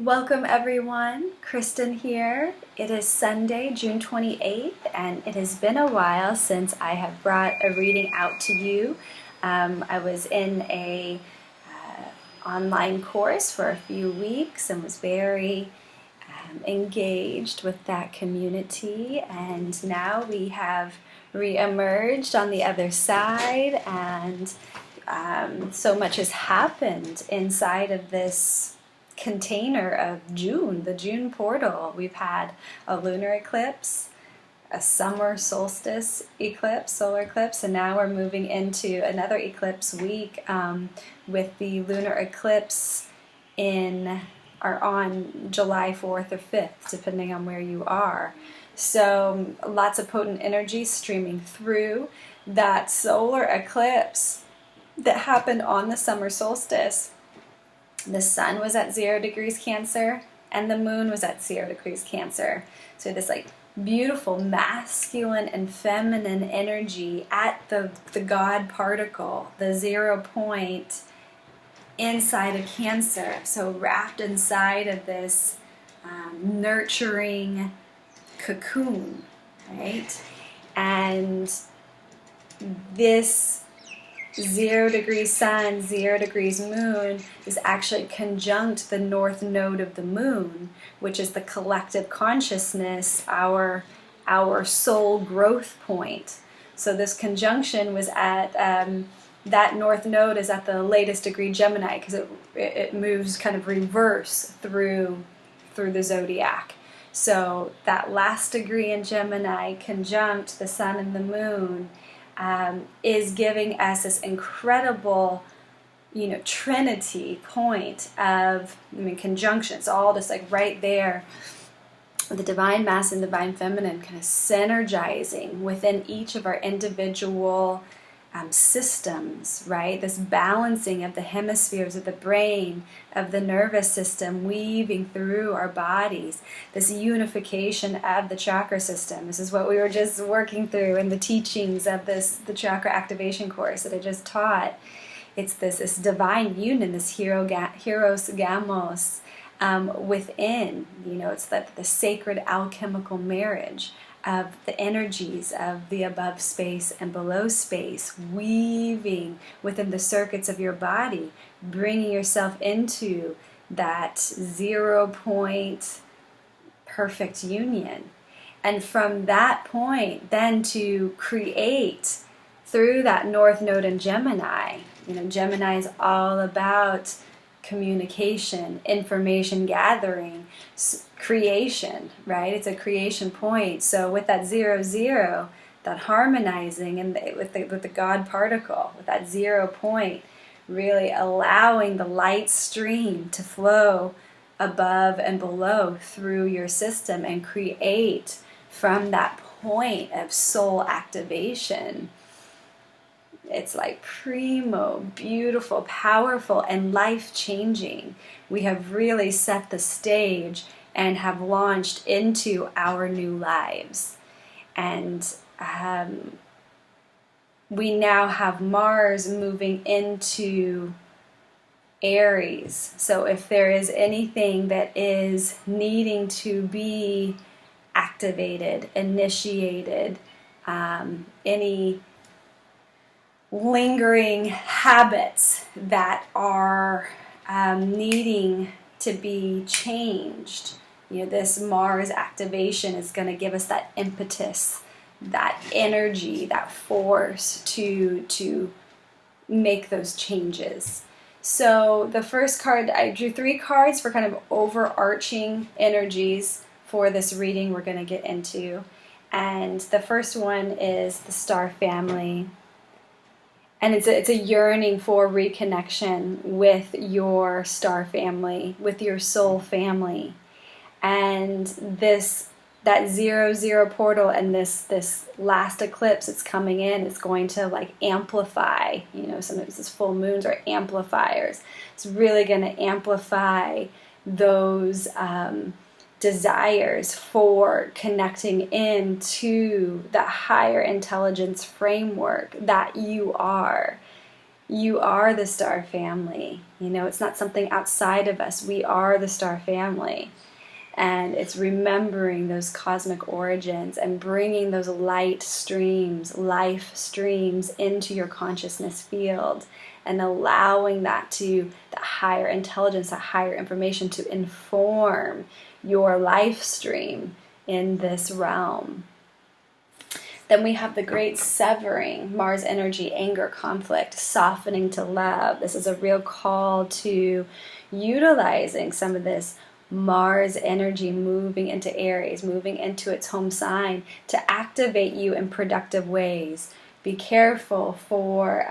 Welcome everyone, Kristen here. It is Sunday, June 28th, and it has been a while since I have brought a reading out to you. I was in a online course for a few weeks and was very engaged with that community, and now we have re-emerged on the other side, and so much has happened inside of this container of June, the June portal. We've had a lunar eclipse, a summer solstice eclipse, solar eclipse, and now we're moving into another eclipse week with the lunar eclipse on July 4th or 5th, depending on where you are. So lots of potent energy streaming through. That solar eclipse that happened on the summer solstice, the sun was at 0 degrees Cancer and the moon was at 0 degrees Cancer. So this beautiful masculine and feminine energy at the God particle, the 0 point inside of Cancer. So wrapped inside of this nurturing cocoon, right? And this 0 degrees sun, 0 degrees moon is actually conjunct the north node of the moon, which is the collective consciousness, our soul growth point. So this conjunction was at, that north node is at the latest degree Gemini, because it moves kind of reverse through the zodiac. So that last degree in Gemini conjunct the sun and the moon is giving us this incredible, trinity point of, conjunction. It's all just right there. The divine masculine and divine feminine kind of synergizing within each of our individual systems, right? This balancing of the hemispheres of the brain, of the nervous system, weaving through our bodies, this unification of the chakra system. This is what we were just working through in the teachings of the chakra activation course that I just taught. It's this divine union, this hieros gamos within, it's the sacred alchemical marriage of the energies of the above space and below space, weaving within the circuits of your body, bringing yourself into that 0 point perfect union. And from that point, then to create through that north node in Gemini. Gemini is all about communication, information gathering, creation, right? It's a creation point. So with that 0-0, that harmonizing and with the God particle, with that 0 point, really allowing the light stream to flow above and below through your system and create from that point of soul activation. It's primo, beautiful, powerful, and life-changing. We have really set the stage and have launched into our new lives. And we now have Mars moving into Aries. So if there is anything that is needing to be activated, initiated, any lingering habits that are needing to be changed, this Mars activation is going to give us that impetus, that energy, that force to make those changes. So the first card, I drew 3 cards for kind of overarching energies for this reading we're going to get into. And the first one is the star family. And it's a yearning for reconnection with your star family, with your soul family. And that 0-0 portal and this last eclipse that's coming in is going to amplify, sometimes these full moons are amplifiers. It's really going to amplify those desires for connecting into that higher intelligence framework that you are. You are the star family. It's not something outside of us. We are the star family. And it's remembering those cosmic origins and bringing those light streams, life streams into your consciousness field and allowing that higher intelligence, that higher information to inform your life stream in this realm. Then we have the great severing, Mars energy, anger, conflict, softening to love. This is a real call to utilizing some of this Mars energy moving into Aries, moving into its home sign to activate you in productive ways. Be careful for,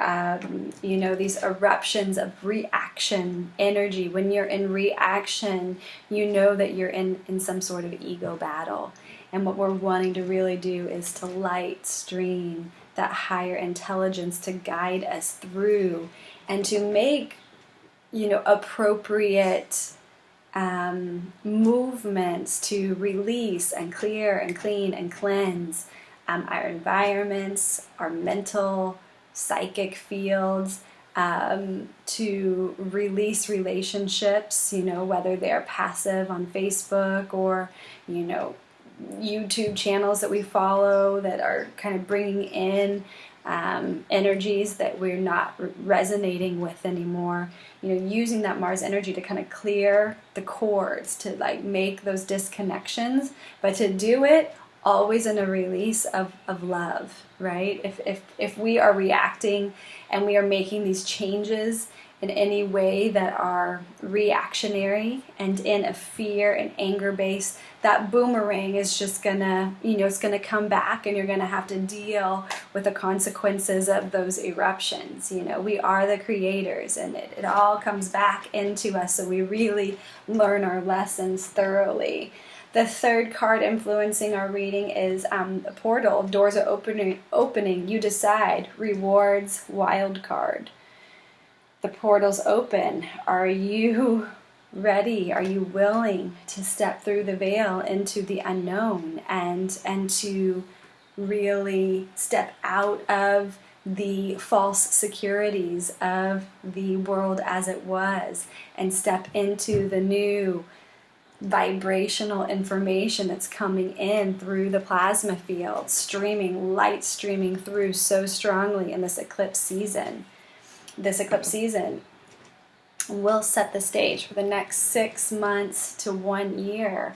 these eruptions of reaction energy. When you're in reaction, you know that you're in some sort of ego battle. And what we're wanting to really do is to light stream that higher intelligence to guide us through and to make, appropriate movements to release and clear and clean and cleanse our environments, our mental, psychic fields, to release relationships, whether they're passive on Facebook or, YouTube channels that we follow that are kind of bringing in energies that we're not resonating with anymore. Using that Mars energy to kind of clear the cords, to make those disconnections, but to do it always in a release of love, right? If we are reacting and we are making these changes in any way that are reactionary and in a fear and anger base, that boomerang is just gonna, it's gonna come back and you're gonna have to deal with the consequences of those eruptions. We are the creators and it all comes back into us, so we really learn our lessons thoroughly. The third card influencing our reading is a portal. Doors are opening. You decide. Rewards, wild card. The portal's open. Are you ready? Are you willing to step through the veil into the unknown and to really step out of the false securities of the world as it was and step into the new vibrational information that's coming in through the plasma field, light streaming through so strongly in this eclipse season. This eclipse season will set the stage for the next 6 months to 1 year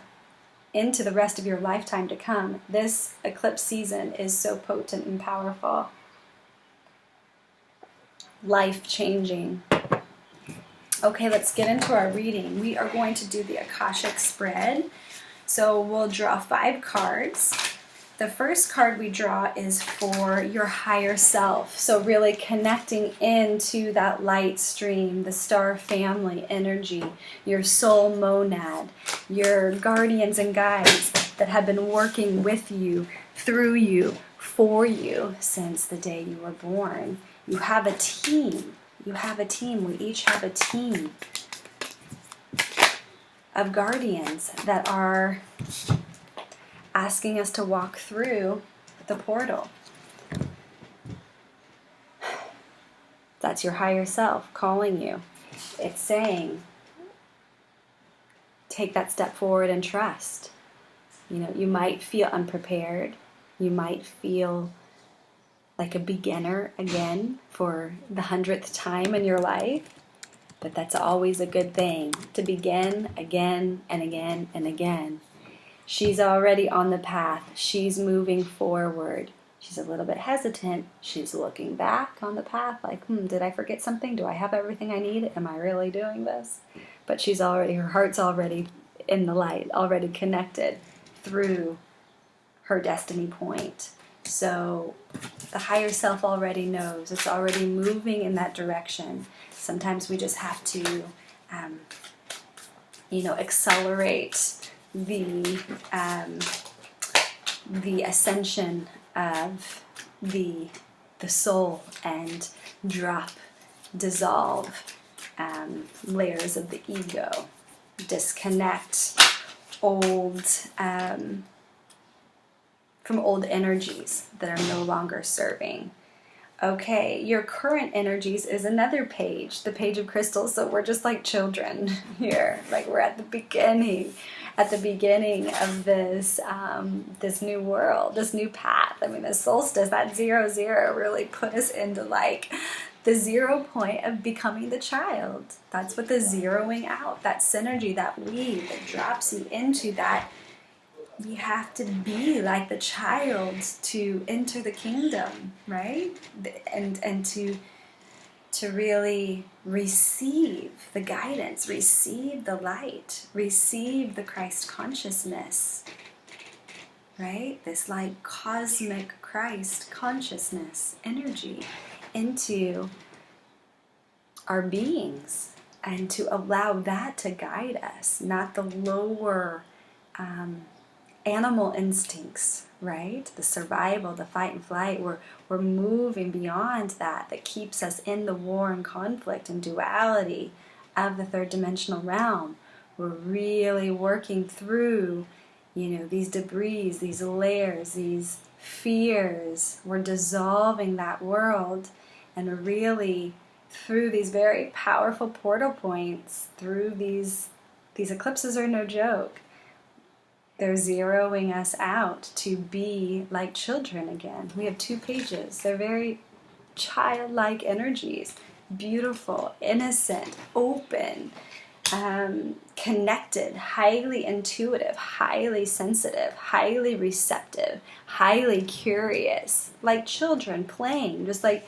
into the rest of your lifetime to come. This eclipse season is so potent and powerful. Life-changing. Okay, let's get into our reading. We are going to do the Akashic spread. So we'll draw 5 cards. The first card we draw is for your higher self. So really connecting into that light stream, the star family energy, your soul monad, your guardians and guides that have been working with you, through you, for you since the day you were born. You have a team. You have a team. We each have a team of guardians that are asking us to walk through the portal. That's your higher self calling you. It's saying, take that step forward and trust. You might feel unprepared. You might feel like a beginner again for the 100th time in your life. But that's always a good thing, to begin again and again and again. She's already on the path. She's moving forward. She's a little bit hesitant. She's looking back on the path like, did I forget something? Do I have everything I need? Am I really doing this? But her heart's already in the light, already connected through her destiny point. So the higher self already knows. It's already moving in that direction. Sometimes we just have to, accelerate the ascension of the soul and dissolve layers of the ego, disconnect from old energies that are no longer serving. Okay, your current energies is another page, the page of crystals. So we're just like children here, like we're at the beginning of this this new world, this new path. I mean, the solstice, that 0-0, really put us into like the 0 point of becoming the child. That's what the zeroing out, that synergy, that weave, that drops you into that. We have to be like the child to enter the kingdom, right? And to really receive the guidance, receive the light, receive the Christ consciousness, right? This like cosmic Christ consciousness energy into our beings, and to allow that to guide us, not the lower animal instincts, right? The survival, the fight and flight. We're moving beyond that keeps us in the war and conflict and duality of the third dimensional realm. We're really working through, these debris, these layers, these fears. We're dissolving that world, and really through these very powerful portal points, through these eclipses are no joke. They're zeroing us out to be like children again. We have 2 pages. They're very childlike energies. Beautiful, innocent, open, connected, highly intuitive, highly sensitive, highly receptive, highly curious. Like children playing, just like,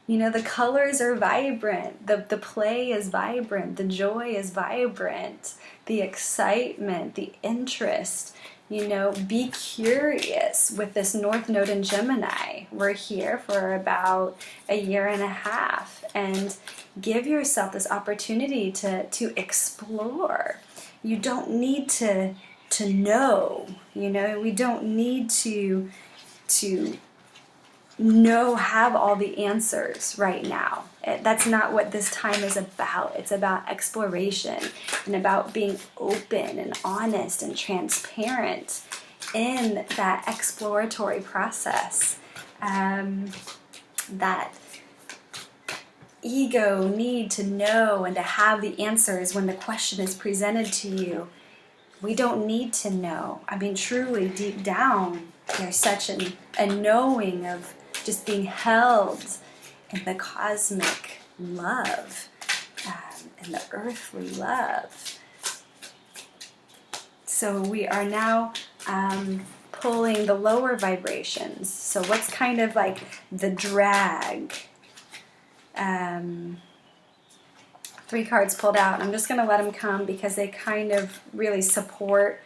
the colors are vibrant, the play is vibrant, the joy is vibrant, the excitement, the interest. Be curious with this North Node in Gemini. We're here for about a year and a half, and give yourself this opportunity to explore. You don't need to know, we don't need to have all the answers right now. That's not what this time is about. It's about exploration and about being open and honest and transparent in that exploratory process. That ego need to know and to have the answers when the question is presented to you. We don't need to know. I mean, truly, deep down, there's such a knowing of just being held in the cosmic love and the earthly love. So we are now pulling the lower vibrations. So what's kind of like the drag? 3 cards pulled out. I'm just going to let them come because they kind of really support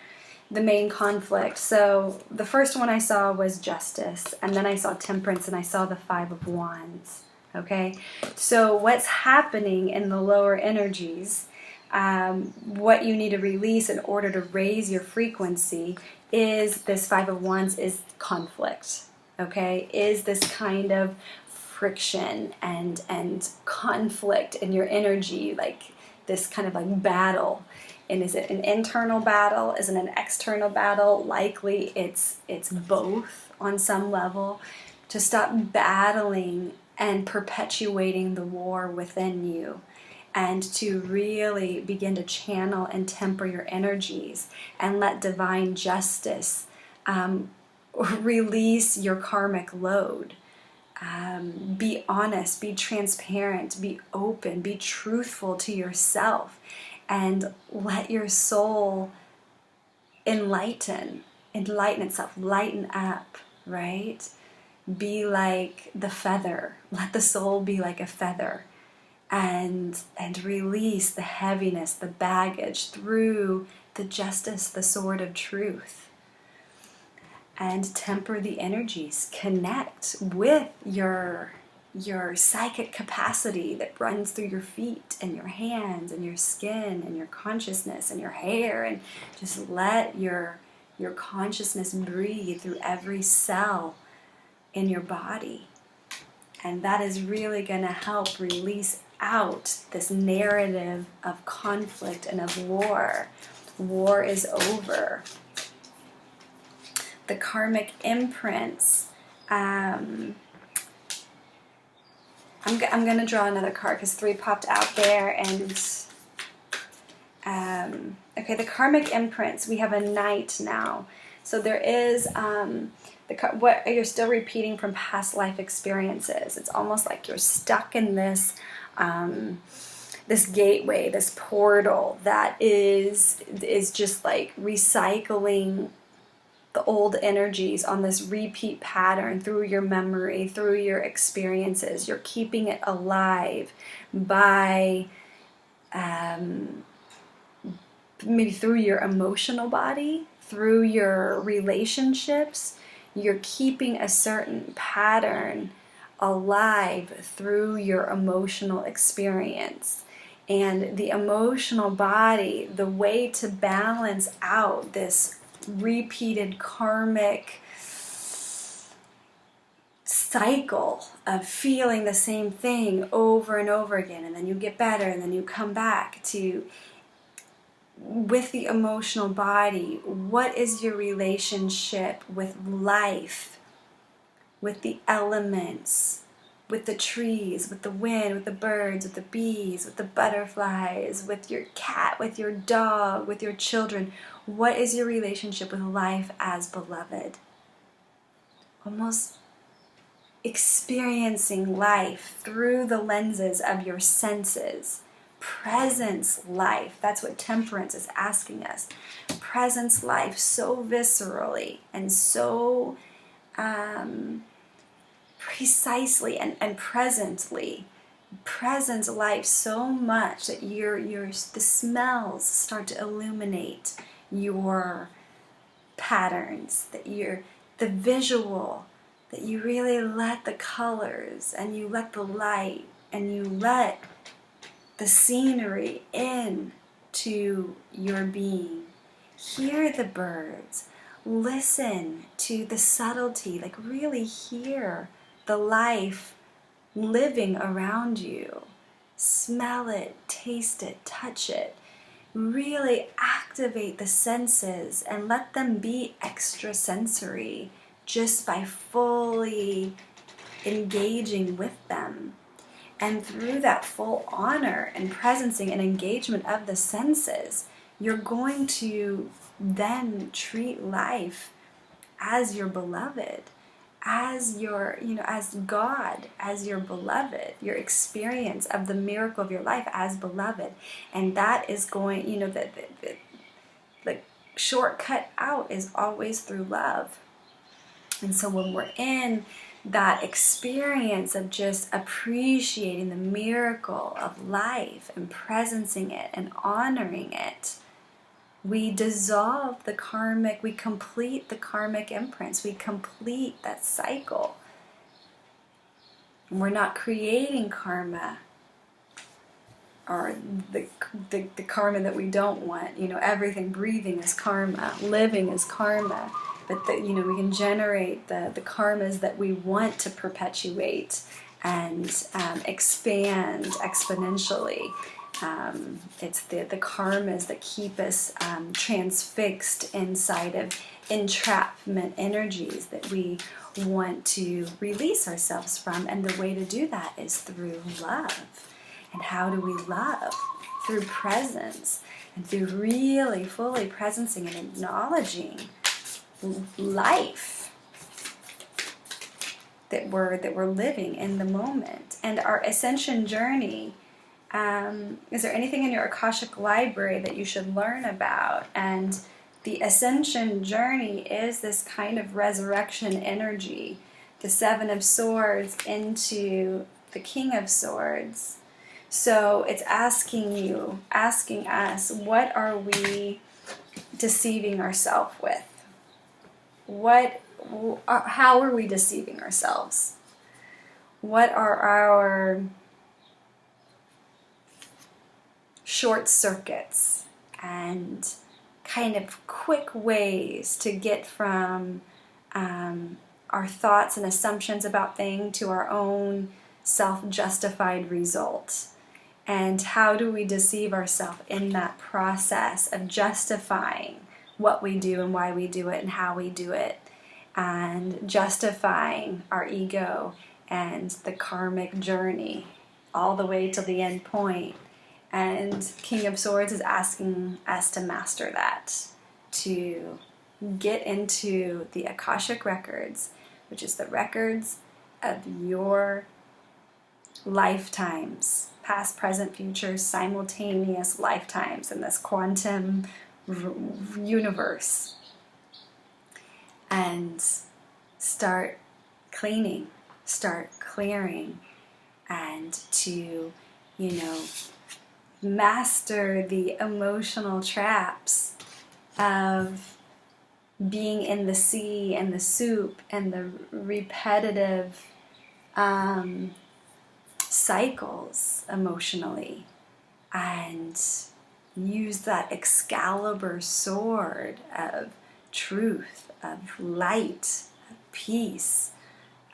the main conflict. So the first one I saw was justice, and then I saw temperance, and I saw the 5 of Wands. Okay, so what's happening in the lower energies, what you need to release in order to raise your frequency is this 5 of Wands is conflict. Okay, is this kind of friction and conflict in your energy, like this kind of like battle. And is it an internal battle? Is it an external battle? Likely it's both on some level. To stop battling and perpetuating the war within you, and to really begin to channel and temper your energies and let divine justice release your karmic load. Be honest, be transparent, be open, be truthful to yourself, and let your soul enlighten itself, lighten up, right? Be like the feather. Let the soul be like a feather, and release the heaviness, the baggage through the justice, the sword of truth. And temper the energies. Connect with your psychic capacity that runs through your feet and your hands and your skin and your consciousness and your hair, and just let your consciousness breathe through every cell in your body. And that is really going to help release out this narrative of conflict and of war. War is over. The karmic imprints, I'm going to draw another card because 3 popped out there. And okay, the karmic imprints. We have a Knight now. So there is what you're still repeating from past life experiences. It's almost like you're stuck in this this gateway, this portal that is just like recycling the old energies on this repeat pattern through your memory, through your experiences. You're keeping it alive by maybe through your emotional body, through your relationships. You're keeping a certain pattern alive through your emotional experience. And the emotional body, the way to balance out this repeated karmic cycle of feeling the same thing over and over again, and then you get better, and then you come back to, with the emotional body, what is your relationship with life, with the elements, with the trees, with the wind, with the birds, with the bees, with the butterflies, with your cat, with your dog, with your children? What is your relationship with life as beloved? Almost experiencing life through the lenses of your senses. Presence life. That's what temperance is asking us. Presence life so viscerally and so precisely and presently. Presence life so much that the smells start to illuminate your patterns, that the visual, that you really let the colors and you let the light and you let the scenery in to your being. Hear the birds. Listen to the subtlety, like really hear the life living around you. Smell it, taste it, touch it. Really activate the senses and let them be extrasensory just by fully engaging with them. And through that full honor and presencing and engagement of the senses, you're going to then treat life as your beloved, as your, as God, as your beloved, your experience of the miracle of your life as beloved. And that is going, the shortcut out is always through love. And so when we're in that experience of just appreciating the miracle of life and presencing it and honoring it, we dissolve the karmic, we complete the karmic imprints, we complete that cycle. And we're not creating karma, or the karma that we don't want. Everything, breathing is karma, living is karma. But we can generate the karmas that we want to perpetuate and expand exponentially. It's the karmas that keep us transfixed inside of entrapment energies that we want to release ourselves from. And the way to do that is through love. And how do we love? Through presence, and through really fully presencing and acknowledging life that we're living in the moment. And our ascension journey, is there anything in your Akashic library that you should learn about? And the ascension journey is this kind of resurrection energy, the 7 of Swords into the King of Swords. So it's asking us, what are we deceiving ourselves with? How are we deceiving ourselves? What are our short circuits and kind of quick ways to get from our thoughts and assumptions about things to our own self-justified results? And how do we deceive ourselves in that process of justifying what we do and why we do it and how we do it, and justifying our ego and the karmic journey all the way to the end point. And King of Swords is asking us to master that, to get into the Akashic records, which is the records of your lifetimes, past, present, future, simultaneous lifetimes in this quantum universe, and start cleaning, start clearing, and to, master the emotional traps of being in the sea and the soup and the repetitive cycles emotionally, and use that Excalibur sword of truth, of light, of peace,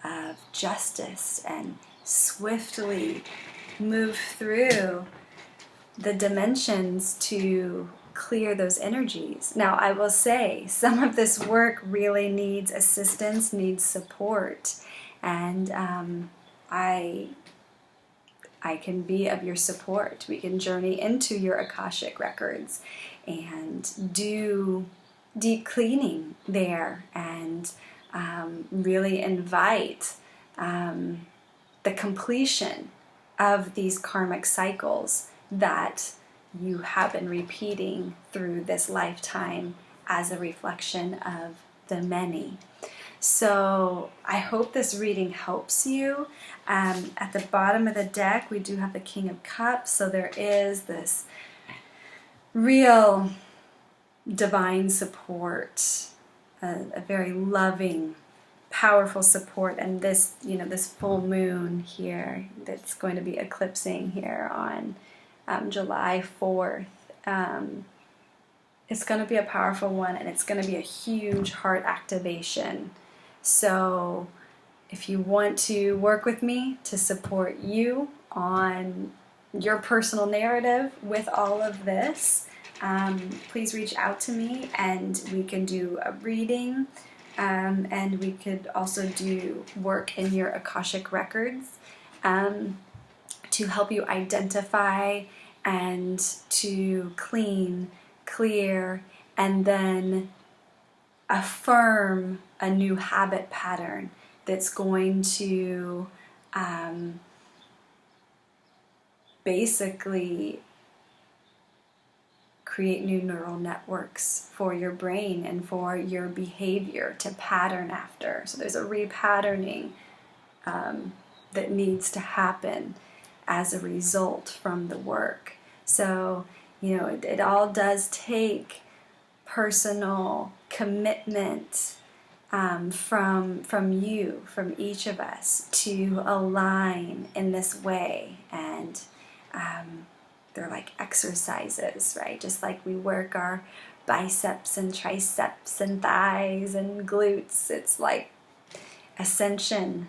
of justice, and swiftly move through the dimensions to clear those energies. Now, I will say some of this work really needs assistance, needs support, and I can be of your support. We can journey into your Akashic records and do deep cleaning there, and really invite the completion of these karmic cycles that you have been repeating through this lifetime as a reflection of the many. So I hope this reading helps you. At the bottom of the deck, we do have the King of Cups, so there is this real divine support, a very loving, powerful support, and this, this full moon here that's going to be eclipsing here on July 4th. It's going to be a powerful one, and it's going to be a huge heart activation. So if you want to work with me to support you on your personal narrative with all of this, please reach out to me, and we can do a reading, and we could also do work in your Akashic records to help you identify and to clean, clear, and then affirm a new habit pattern that's going to basically create new neural networks for your brain and for your behavior to pattern after. So there's a repatterning that needs to happen as a result from the work. So, it all does take personal commitment from you, from each of us, to align in this way. And they're like exercises, right? Just like we work our biceps and triceps and thighs and glutes, it's like Ascension.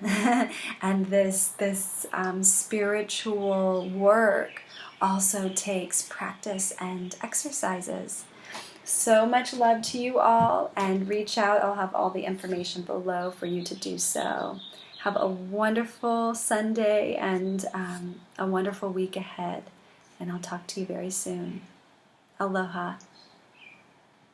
And this spiritual work also takes practice and exercises. So much love to you all, and reach out. I'll have all the information below for you to do so. Have a wonderful Sunday and a wonderful week ahead, and I'll talk to you very soon. Aloha.